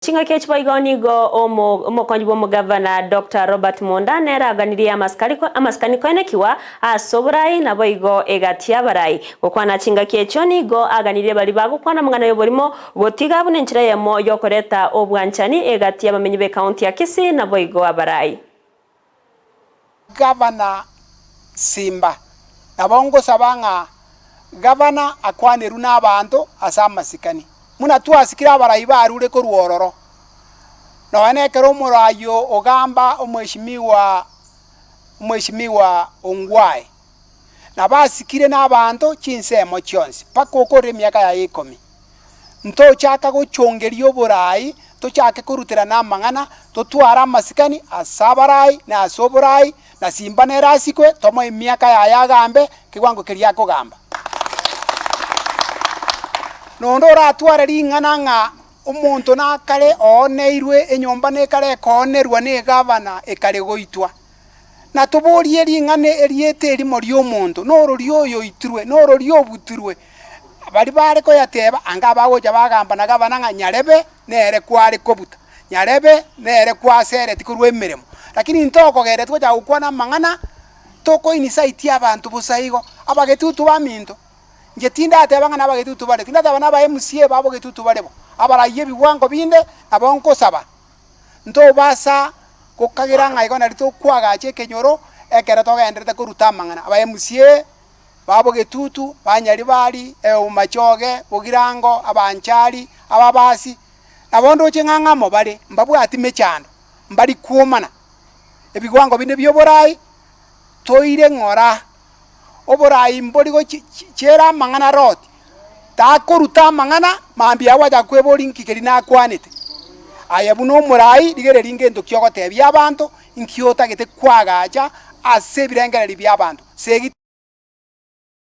Chinga kechi igoni go omokonyi Omogavana Dr. Robert Monda neraganirie amaskani koine kiwa asoburai nabo igo egatia barai gokwana chinga kecho nigo aganirie bali bagukwana mungana yoborimo gotiga bune nchira yemo yokoreta obwanchani egatia bamenyi be county ya Kisii nabo igo abarai. Governor Simba nabongo sabanga Governor akwaneru n'abantu asamasikani muna twasikira abarai barure ko ruororo noanekero murayo ogamba omweshimiwa ongwae nabasikire n'abantu chinsemo chionsi paka okore miaka ya 10 ntochaka gochongeria oborai tochake kurutira n'amang'ana totwara amasikani asabarai na asoborai na Simba na Asikwe tomo emiaka ya gambe kiwango kiria kogamba nondo ratwara ring'ana ng'a omonto nakare oneirwe enyomba nekare konerwa ne Governor ekare goitwa na toborie ring'ane eriete erimo rio omonto norori oyo iturwe norori obuturwe bari bare ko yateba anga bagoja bagamba na Governor ng'a nyarebe nere kware kobuta nyarebe nere kwasere tikurwe emeremo lakini ntoko gere twaja gukwana mang'ana toko inisight abantu busaigo abagetutu baminto ngetinda ateba ng'ana abagetutu bare tinda tabana ba MCA babo getutu barebo abaraye biwango binde abonko saba nto basa kokagira ng'aigo nari tokwagache kenyoro ekere togenderete koruta mang'ana aba MCA babo getutu banyari bari umachoge bogirango abanchari ababasi abondo ching'ang'amo bare mbabwati mechando mbari kuomana ebigwango binde byoborai toire ng'ora oborai mborigo chera mang'ana roti takoruta mang'ana mambi awaja kwebori nkikeri nakwanete aya buno omorai rigere ringento kyogotebia abantu inkiota gete kwagacha ase birengereri bya abantu segi